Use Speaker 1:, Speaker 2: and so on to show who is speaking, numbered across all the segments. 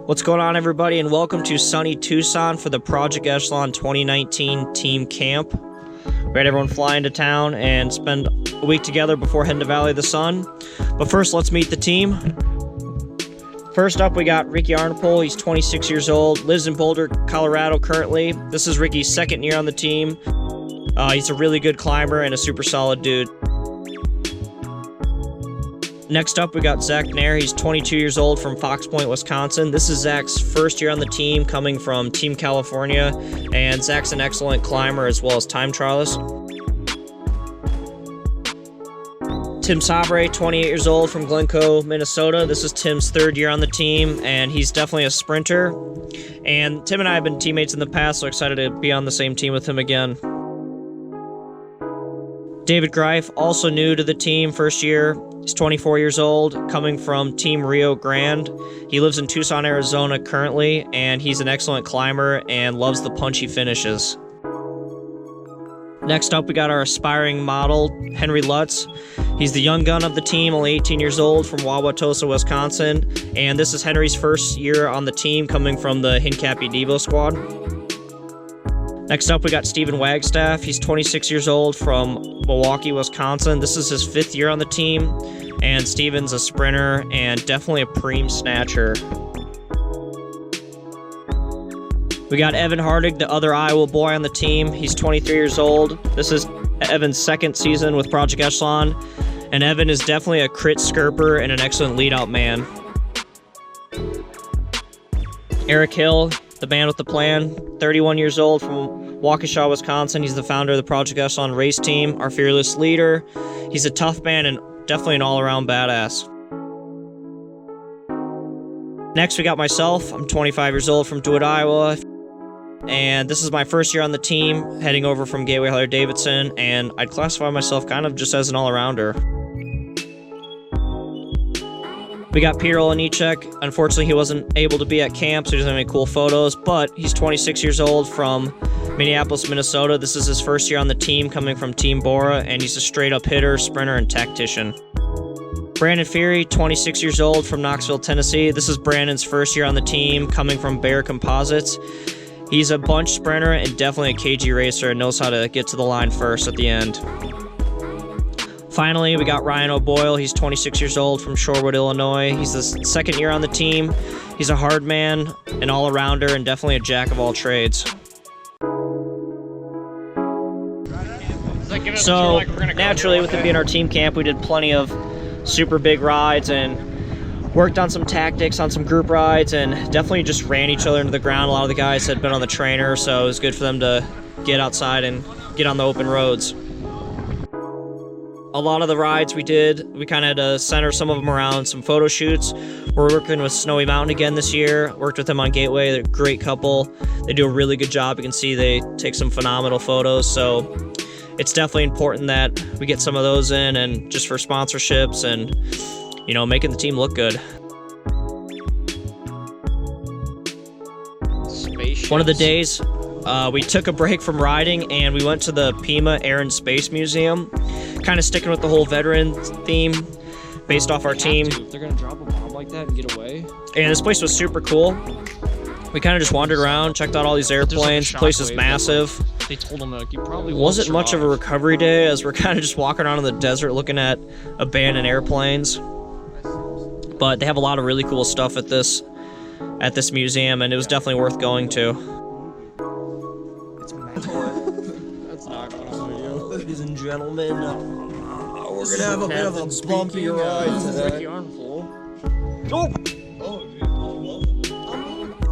Speaker 1: What's going on, everybody, and welcome to sunny Tucson for the Project ECHELON 2019 team camp. We had everyone fly into town and spend a week together before heading to Valley of the Sun. But first, let's meet the team. First up, we got Ricky Arnapol. He's 26 years old, lives in Boulder, Colorado currently. This is Ricky's second year on the team. He's a really good climber and a super solid dude. Next up, we got Zach Nair. He's 22 years old from Fox Point, Wisconsin. This is Zach's first year on the team, coming from Team California, and Zach's an excellent climber as well as time trialist. Tim Sabre, 28 years old from Glencoe, Minnesota. This is Tim's third year on the team, and he's definitely a sprinter. And Tim and I have been teammates in the past, so excited to be on the same team with him again. David Greif, also new to the team, first year. He's 24 years old, coming from Team Rio Grande. He lives in Tucson, Arizona currently, and he's an excellent climber and loves the punchy finishes. Next up, we got our aspiring model, Henry Lutz. He's the young gun of the team, only 18 years old, from Wauwatosa, Wisconsin. And this is Henry's first year on the team, coming from the Hincapie Devo squad. Next up, we got Steven Wagstaff. He's 26 years old from Milwaukee, Wisconsin. This is his fifth year on the team, and Steven's a sprinter and definitely a preem snatcher. We got Evan Hardig, the other Iowa boy on the team. He's 23 years old. This is Evan's second season with Project ECHELON, and Evan is definitely a crit skirper and an excellent lead-out man. Eric Hill, the man with the plan, 31 years old from Waukesha, Wisconsin. He's the founder of the Project ECHELON race team, our fearless leader. He's a tough man and definitely an all-around badass. Next, we got myself. I'm 25 years old from DeWitt, Iowa. And this is my first year on the team, heading over from Gateway Harley-Davidson, and I'd classify myself kind of just as an all-arounder. We got Peter Olenichek. Unfortunately, he wasn't able to be at camp, so he doesn't have any cool photos, but he's 26 years old from Minneapolis, Minnesota. This is his first year on the team, coming from Team Bora, and he's a straight-up hitter, sprinter, and tactician. Brandon Feary, 26 years old from Knoxville, Tennessee. This is Brandon's first year on the team, coming from Bear Composites. He's a bunch sprinter and definitely a KG racer and knows how to get to the line first at the end. Finally, we got Ryan O'Boyle. He's 26 years old from Shorewood, Illinois. He's the second year on the team. He's a hard man, an all-arounder, and definitely a jack of all trades. So, naturally, with it being our team camp, we did plenty of super big rides and worked on some tactics on some group rides, and definitely just ran each other into the ground. A lot of the guys had been on the trainer, so it was good for them to get outside and get on the open roads. A lot of the rides we did, we kind of had to center some of them around some photo shoots. We're working with Snowy Mountain again this year. Worked with them on Gateway. They're a great couple. They do a really good job. You can see they take some phenomenal photos, so it's definitely important that we get some of those in, and just for sponsorships and, you know, making the team look good. One of the days, we took a break from riding and we went to the Pima Air and Space Museum, kind of sticking with the whole veteran theme based off our team.
Speaker 2: If they're gonna drop a bomb like that and get away.
Speaker 1: And this place was super cool. We kind of just wandered around, checked out all these airplanes. The place is massive.
Speaker 2: They told them like you probably
Speaker 1: wasn't much of a recovery day, as we're kind of just walking around in the desert looking at abandoned airplanes. But they have a lot of really cool stuff at this museum, and it was definitely worth going to.
Speaker 2: That's not going on video.
Speaker 1: Ladies and gentlemen, we're
Speaker 3: gonna have a bit of a bumpy ride today.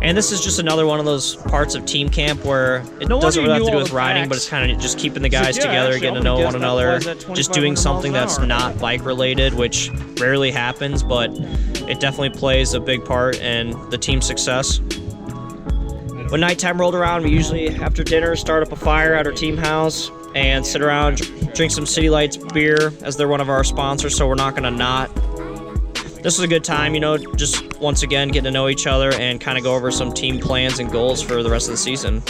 Speaker 1: And this is just another one of those parts of team camp where it doesn't really have to do with riding, but it's kind of just keeping the guys together, getting to know one another, just doing something that's not bike related, which rarely happens, but it definitely plays a big part in the team's success. When nighttime rolled around, we usually, after dinner, start up a fire at our team house and sit around, drink some City Lights beer, as they're one of our sponsors, so we're not going to not. This was a good time, you know, just once again getting to know each other and kind of go over some team plans and goals for the rest of the season.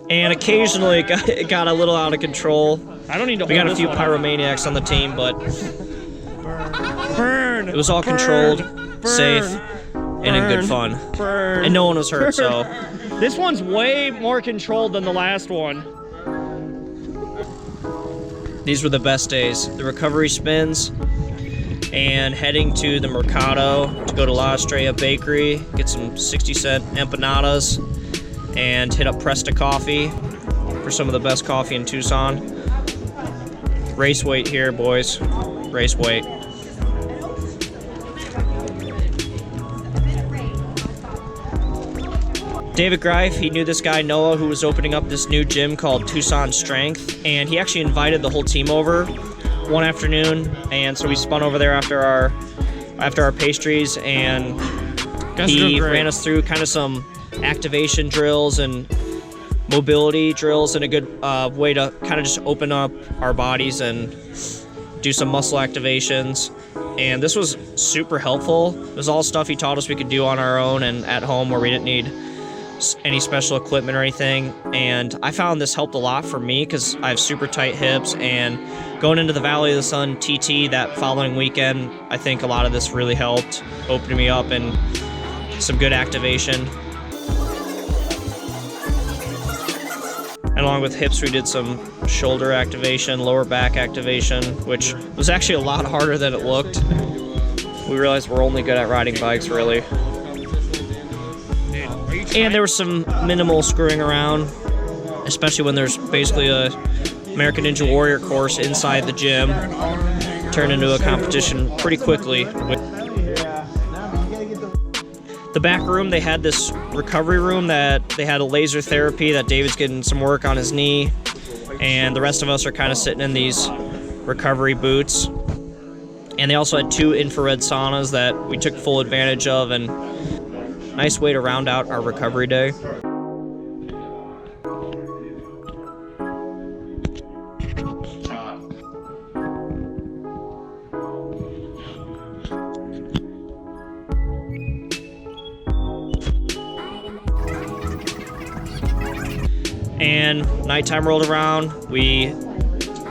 Speaker 1: And occasionally it got a little out of control.
Speaker 2: I don't need to.
Speaker 1: We got a few pyromaniacs on the team, but It was all controlled, safe, and in good fun. And no one was hurt, so. This one's way more controlled than the last one. These were the best days. The recovery spins, and heading to the Mercado to go to La Estrella Bakery, get some 60-cent empanadas, and hit up Presta Coffee for some of the best coffee in Tucson. Race weight here, boys. Race weight. David Greif, he knew this guy Noah who was opening up this new gym called Tucson Strength, and he actually invited the whole team over one afternoon, and so we spun over there after our pastries, and he ran us through kind of some activation drills and mobility drills, and a good way to kind of just open up our bodies and do some muscle activations. And this was super helpful. It was all stuff he taught us we could do on our own and at home, where we didn't need any special equipment or anything. And I found this helped a lot for me because I have super tight hips, and going into the Valley of the Sun TT that following weekend, I think a lot of this really helped opening me up and some good activation. And along with hips, we did some shoulder activation, lower back activation, which was actually a lot harder than it looked. We realized we're only good at riding bikes, really. And there was some minimal screwing around, especially when there's basically a American Ninja Warrior course inside the gym. Turned into a competition pretty quickly. The back room, they had this recovery room that they had a laser therapy that David's getting some work on his knee, and the rest of us are kind of sitting in these recovery boots. And they also had 2 infrared saunas that we took full advantage of, and nice way to round out our recovery day. And nighttime rolled around, we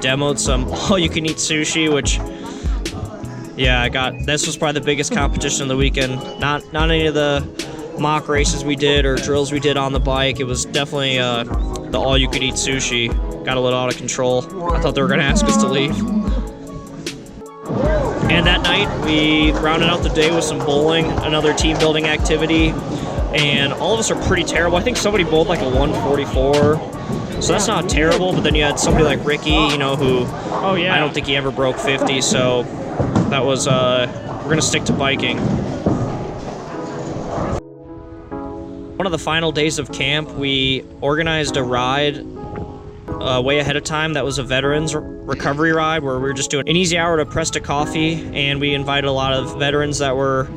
Speaker 1: demoed some all-you-can-eat sushi, which, yeah, this was probably the biggest competition of the weekend. Not any of the mock races we did or drills we did on the bike. It was definitely the all-you-could-eat sushi. Got a little out of control. I thought they were gonna ask us to leave. And that night, we rounded out the day with some bowling, another team building activity. And all of us are pretty terrible. I think somebody bowled like a 144. So that's not terrible, but then you had somebody like Ricky, you know, who I don't think he ever broke 50, so that was, we're gonna stick to biking. One of the final days of camp, we organized a ride way ahead of time that was a veterans recovery ride, where we were just doing an easy hour to Presta Coffee, and we invited a lot of veterans that were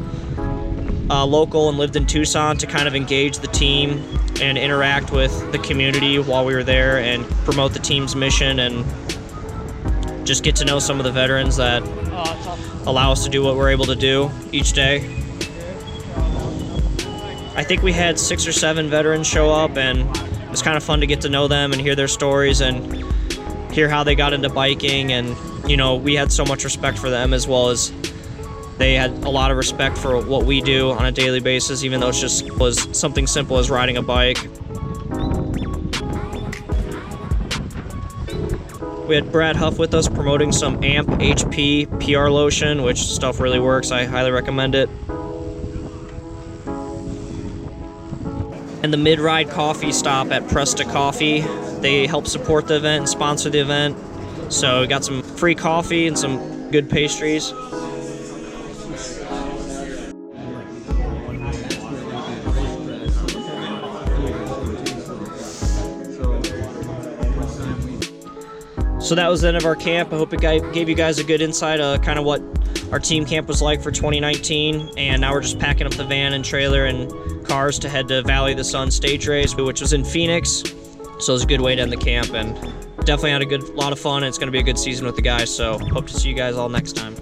Speaker 1: local and lived in Tucson to kind of engage the team and interact with the community while we were there and promote the team's mission and just get to know some of the veterans that allow us to do what we're able to do each day. I think we had 6 or 7 veterans show up, and it was kind of fun to get to know them and hear their stories and hear how they got into biking. And, you know, we had so much respect for them, as well as they had a lot of respect for what we do on a daily basis, even though it just was something simple as riding a bike. We had Brad Huff with us promoting some AMP HP PR lotion, which stuff really works. I highly recommend it. And the mid-ride coffee stop at Presta Coffee. They help support the event and sponsor the event. So we got some free coffee and some good pastries. So that was the end of our camp. I hope it gave you guys a good insight of kind of what our team camp was like for 2019. And now we're just packing up the van and trailer and cars to head to Valley of the Sun stage race, which was in Phoenix. So it was a good way to end the camp, and definitely had a lot of fun. And it's going to be a good season with the guys. So hope to see you guys all next time.